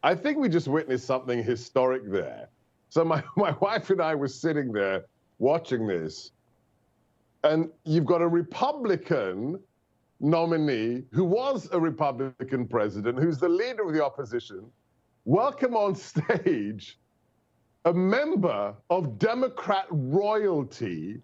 I think we just witnessed something historic there. So my wife and I were sitting there watching this, and you've got a Republican nominee who was a Republican president, who's the leader of the opposition, welcome on stage a member of Democrat royalty.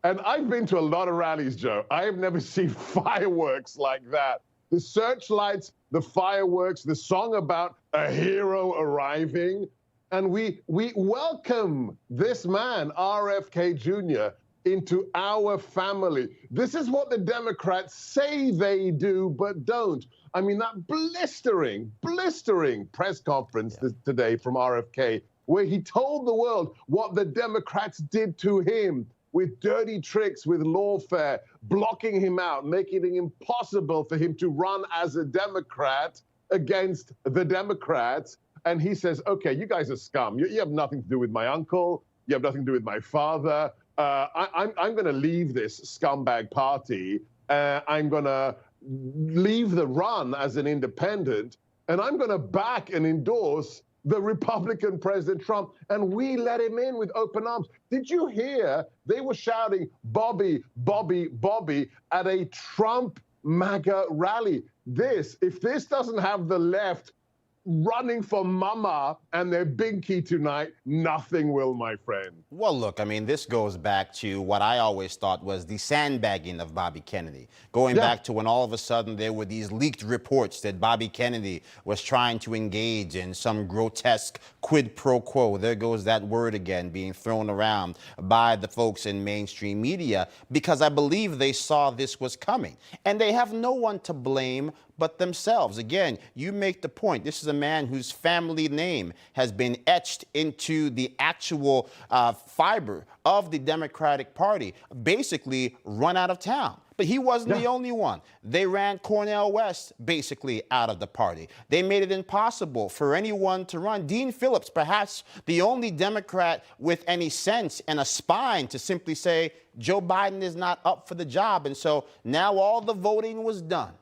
And I've been to a lot of rallies, Joe. I have never seen fireworks like that. The searchlights, the fireworks, the song about a hero arriving. And we welcome this man, RFK Jr., into our family. This is what the Democrats say they do, but don't. I mean, that blistering press conference today from RFK, where he told the world what the Democrats did to him with dirty tricks, with lawfare, blocking him out, making it impossible for him to run as a Democrat against the Democrats. And he says, okay, you guys are scum. You have nothing to do with my uncle. You have nothing to do with my father. I'm going to leave this scumbag party. I'm going to leave the run as an independent, and I'm going to back and endorse the Republican President Trump. And we let him in with open arms. Did you hear they were shouting, Bobby, Bobby, Bobby at a Trump MAGA rally? If this doesn't have the left running for mama and their binky tonight, nothing will, my friend. Well, look, I mean, this goes back to what I always thought was the sandbagging of Bobby Kennedy. Going back to when all of a sudden there were these leaked reports that Bobby Kennedy was trying to engage in some grotesque quid pro quo. There goes that word again, being thrown around by the folks in mainstream media, because I believe they saw this was coming. And they have no one to blame but themselves. Again, you make the point. This is a man whose family name has been etched into the actual fiber of the Democratic Party, basically run out of town. But he wasn't the only one. They ran Cornel West basically out of the party. They made it impossible for anyone to run. Dean Phillips, perhaps the only Democrat with any sense and a spine to simply say Joe Biden is not up for the job. And so now all the voting was done.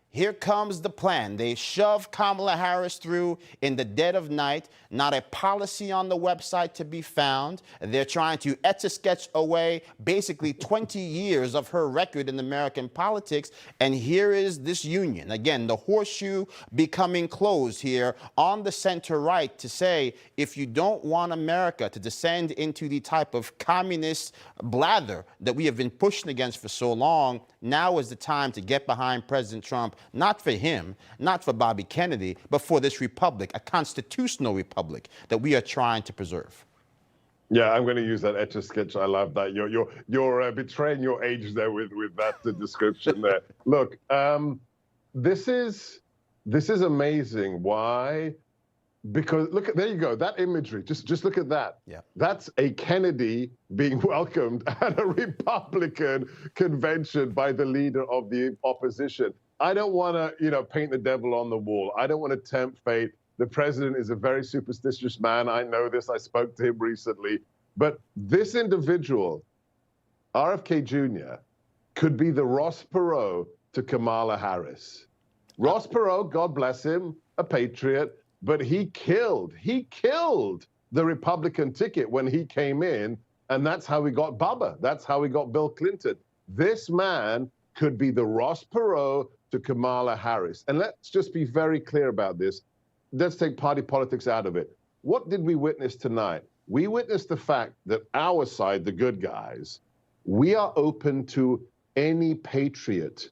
Here comes the plan. They shove Kamala Harris through in the dead of night, not a policy on the website to be found. They're trying to etch-a-sketch away basically 20 years of her record in American politics. And here is this union. Again, the horseshoe becoming closed here on the center right to say, if you don't want America to descend into the type of communist blather that we have been pushing against for so long, now is the time to get behind President Trump. Not for him, not for Bobby Kennedy, but for this republic, a constitutional republic that we are trying to preserve. Yeah, I'm going to use that etch-a-sketch. I love that. You're betraying your age there with that description there. Look, this is amazing. Why? Because look, there you go. That imagery. Just look at that. Yeah. That's a Kennedy being welcomed at a Republican convention by the leader of the opposition. I don't want to, paint the devil on the wall. I don't want to tempt fate. The president is a very superstitious man. I know this. I spoke to him recently. But this individual, RFK Jr., could be the Ross Perot to Kamala Harris. Ross Perot, God bless him, a patriot, but he killed the Republican ticket when he came in, and that's how we got Bubba. That's how we got Bill Clinton. This man could be the Ross Perot to Kamala Harris. And let's just be very clear about this. Let's take party politics out of it. What did we witness tonight? We witnessed the fact that our side, the good guys, we are open to any patriot,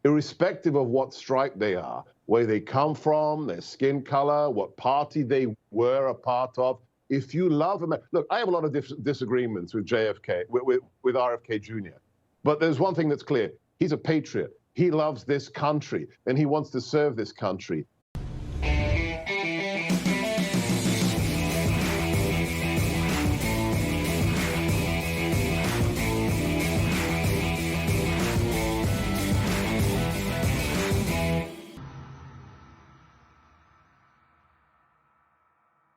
irrespective of what stripe they are, where they come from, their skin color, what party they were a part of. If you love America, look, I have a lot of disagreements with JFK, with RFK Jr. But there's one thing that's clear. He's a patriot. He loves this country, and he wants to serve this country.